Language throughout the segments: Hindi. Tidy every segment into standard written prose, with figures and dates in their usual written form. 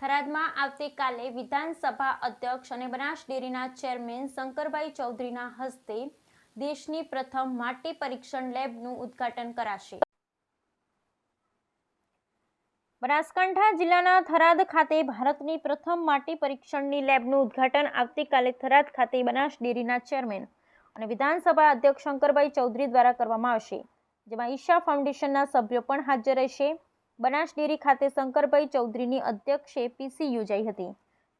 થરાદમાં આવતીકાલે વિધાનસભા અધ્યક્ષ અને બનાસ ડેરીના ચેરમેન શંકરભાઈ ચૌધરીના હસ્તે દેશની પ્રથમ માટી પરીક્ષણ લેબનું ઉદ્ઘાટન કરાશે। બનાસકાંઠા જિલ્લાના થરાદ ખાતે ભારતની પ્રથમ માટી પરીક્ષણની લેબનું ઉદ્ઘાટન આવતીકાલે થરાદ ખાતે બનાસ ડેરીના ચેરમેન અને વિધાનસભા અધ્યક્ષ શંકરભાઈ ચૌધરી દ્વારા કરવામાં આવશે, જેમાં ઈશા ફાઉન્ડેશનના સભ્યો પણ હાજર રહેશે। બનાસ ડેરી ખાતે શંકરભાઈ ચૌધરીની અધ્યક્ષે પીસી યોજાઈ હતી,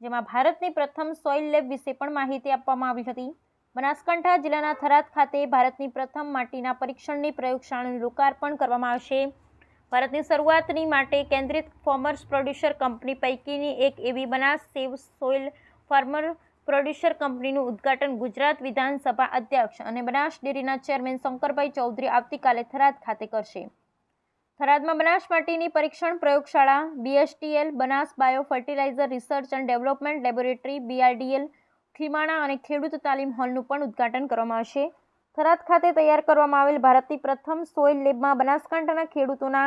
જેમાં ભારતની પ્રથમ સોઇલ લેબ વિશે પણ માહિતી આપવામાં આવી હતી। બનાસકાંઠા જિલ્લાના થરાદ ખાતે ભારતની પ્રથમ માટીના પરીક્ષણની પ્રયોગશાળાનું લોકાર્પણ કરવામાં આવશે। ભારતની શરૂઆતની માટે કેન્દ્રિત ફાર્મર્સ પ્રોડ્યુસર કંપની પૈકીની એક એવી બનાસ સેવ સોઇલ ફાર્મર પ્રોડ્યુસર કંપનીનું ઉદ્ઘાટન ગુજરાત વિધાનસભા અધ્યક્ષ અને બનાસ ડેરીના ચેરમેન શંકરભાઈ ચૌધરી આવતીકાલે થરાદ ખાતે કરશે। થરાદમાં બનાસ માટીની પરીક્ષણ પ્રયોગશાળા, BSTL Banas bio fertilizer research and development laboratory, BRDL Khimana અને ખેડૂત તાલીમ હોલનું પણ ઉદ્ઘાટન કરવામાં આવશે। થરાદ ખાતે તૈયાર કરવામાં આવેલ ભારતની પ્રથમ સોઇલ લેબમાં બનાસકાંઠાના ખેડૂતોના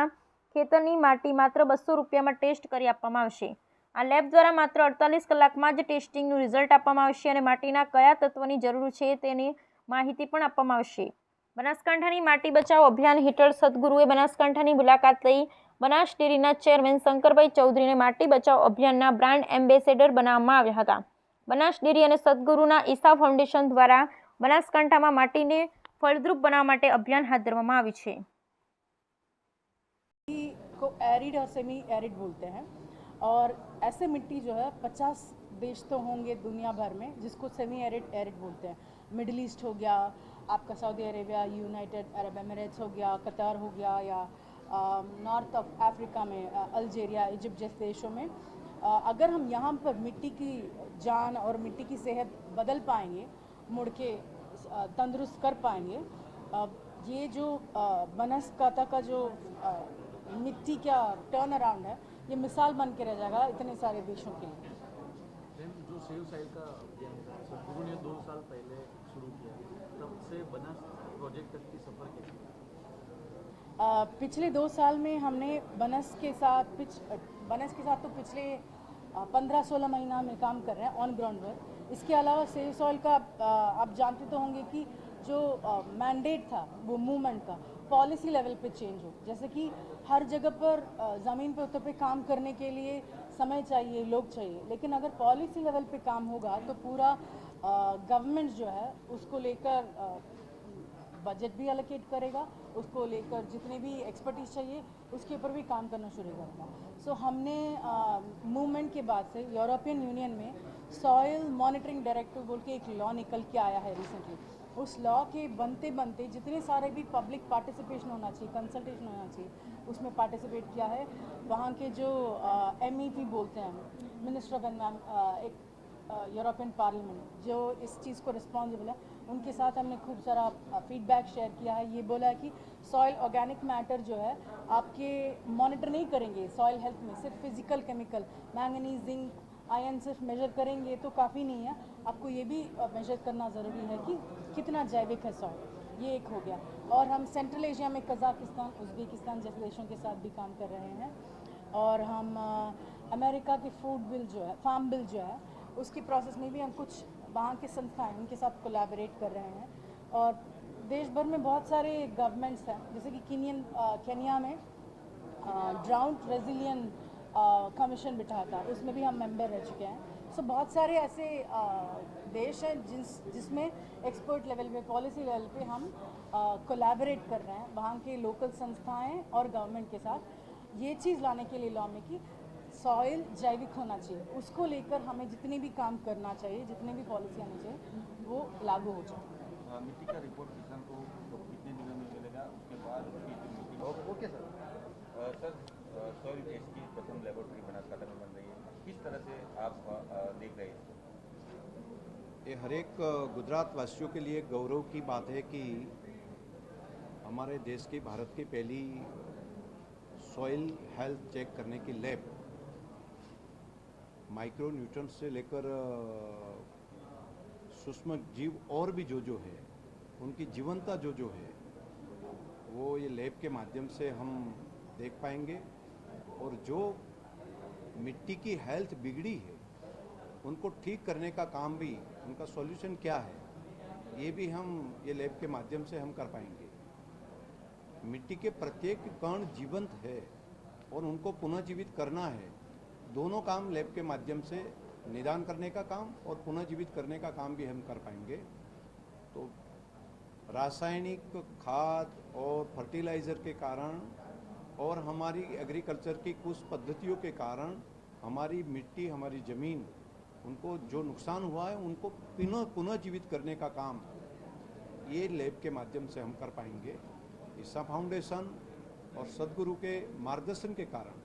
ખેતરની માટી માત્ર 200 રૂપિયામાં ટેસ્ટ કરી આપવામાં આવશે। આ લેબ દ્વારા માત્ર 48 કલાકમાં જ ટેસ્ટિંગનું રિઝલ્ટ આપવામાં આવશે અને માટીના કયા તત્વની જરૂર છે તેની માહિતી પણ આપવામાં આવશે। બનાસકાંઠાની માટી બચાવો અભિયાન હેઠળ સદગુરુએ બનાસકાંઠાની મુલાકાત લઈ બનાસ ડેરીના ચેરમેન શંકરભાઈ ચૌધરીને માટી બચાવો અભિયાનના બ્રાન્ડ એમ્બેસેડર બનાવવામાં આવ્યા હતા। બનાસ ડેરી અને સદગુરુના ઈશા ફાઉન્ડેશન દ્વારા બનાસકાંઠામાં માટીને ફળદ્રુપ બનાવવા માટે અભિયાન હાથ ધરવામાં આવ્યું છે। को एरिड और सेमी एरिड बोलते हैं और ऐसे मिट्टी जो है 50 देश तो होंगे दुनिया भर में जिसको सेमी एरिड बोलते हैं। मिडिल ईस्ट हो गया, आपका Saudi Arabia, United Arab Emirates हो गया, कतर हो गया, या नॉर्थ ऑफ अफ्रीका में अल्जीरिया, इजिप्ट जैसे देशों में अगर हम यहाँ पर मिट्टी की जान और मिट्टी की सेहत बदल पाएंगे, मुड़ के तंदुरुस्त कर पाएंगे, ये जो बनासकांठा का जो मिट्टी का टर्न अराउंड है ये मिसाल बन के रह जाएगा इतने सारे देशों के लिए। जो सेव साइड का अभियान सदगुरु ने 2 साल पहले शुरू किया, तब से बनास प्रोजेक्ट तक की सफर कैसी? पिछले 2 साल में हमने बनस के साथ तो पिछले 15-16 महीना में काम कर रहे हैं ऑन ग्राउंड वर्क। इसके अलावा सेव सॉइल का आप जानते तो होंगे कि जो मैंडेट था वो मूवमेंट का पॉलिसी लेवल पे चेंज हो, जैसे कि हर जगह पर ज़मीन पे उतर पे काम करने के लिए समय चाहिए, लोग चाहिए, लेकिन अगर पॉलिसी लेवल पे काम होगा तो पूरा गवर्नमेंट जो है उसको लेकर बजट भी एलोकेट करेगा, उसको लेकर जितने भी एक्सपर्टीज चाहिए उसके ऊपर भी काम करना शुरू करेगा। सो हमने मूवमेंट के बाद से यूरोपियन यूनियन में सॉइल मॉनिटरिंग डायरेक्टिव बोल के एक लॉ निकल के आया है रिसेंटली। उस लॉ के बनते बनते जितने सारे भी पब्लिक पार्टिसिपेशन होना चाहिए, कंसल्टेशन होना चाहिए, उसमें पार्टिसिपेट किया है। वहाँ के जो MEP बोलते हैं, मिनिस्टर ऑफ एक यूरोपियन पार्लियामेंट, जो इस चीज़ को रिस्पॉन्सिबल है, उनके साथ हमने खूब सारा फीडबैक शेयर किया है। ये बोला है कि सॉइल ऑर्गेनिक मैटर जो है आपके मॉनिटर नहीं करेंगे सॉइल हेल्थ में, सिर्फ physical chemical manganese, zinc, iron सिर्फ मेजर करेंगे तो काफ़ी नहीं है, आपको ये भी मेजर करना ज़रूरी है कि कितना जैविक है सॉइल। ये एक हो गया। और हम सेंट्रल एशिया में कजाकिस्तान, उज़्बेकिस्तान जैसे देशों के साथ भी काम कर रहे हैं। और हम अमेरिका के फूड बिल जो है, फार्म बिल जो है, उसकी प्रोसेस में भी हम कुछ वहाँ के संस्थाएं उनके साथ कोलैबोरेट कर रहे हैं। और देश भर में बहुत सारे गवर्नमेंट्स हैं, जैसे कि केनिया में ड्राउट रेजिलियन कमीशन बिठा था, उसमें भी हम मेंबर रह चुके हैं। सो बहुत सारे ऐसे देश हैं जिसमें एक्सपर्ट लेवल पे, पॉलिसी लेवल पे हम कोलैबोरेट कर रहे हैं वहाँ के लोकल संस्थाएं और गवर्नमेंट के साथ, ये चीज़ लाने के लिए लॉ में कि सॉइल जैविक होना चाहिए, उसको लेकर हमें जितने भी काम करना चाहिए, जितने भी पॉलिसी आनी चाहिए वो लागू हो जाए। मिट्टी का रिपोर्ट किसान को कितने दिनों में मिलेगा? उसके बाद okay sir. Sir soil test की प्रथम लेबोरेटरी बनासकांठा में बन रही है, किस तरह से आप देख रहे हैं? ये हर एक गुजरात वासियों के लिए गौरव की बात है कि हमारे देश की, भारत की पहली सॉइल हेल्थ चेक करने की लैब माइक्रो न्यूट्रॉन्स से लेकर सूक्ष्म जीव और भी जो है उनकी जीवंता जो है वो ये लैब के माध्यम से हम देख पाएंगे। और जो मिट्टी की हेल्थ बिगड़ी है, उनको ठीक करने का काम भी, उनका सॉल्यूशन क्या है, ये भी हम ये लैब के माध्यम से हम कर पाएंगे। मिट्टी के प्रत्येक कण जीवंत है और उनको पुनः जीवित करना है। दोनों काम लैब के माध्यम से निदान करने का काम और पुनः जीवित करने का काम भी हम कर पाएंगे। तो रासायनिक खाद और फर्टिलाइज़र के कारण और हमारी एग्रीकल्चर की कुछ पद्धतियों के कारण हमारी मिट्टी, हमारी ज़मीन, उनको जो नुकसान हुआ है उनको पुनः जीवित करने का काम ये लैब के माध्यम से हम कर पाएंगे। ईसा फाउंडेशन और सदगुरु के मार्गदर्शन के कारण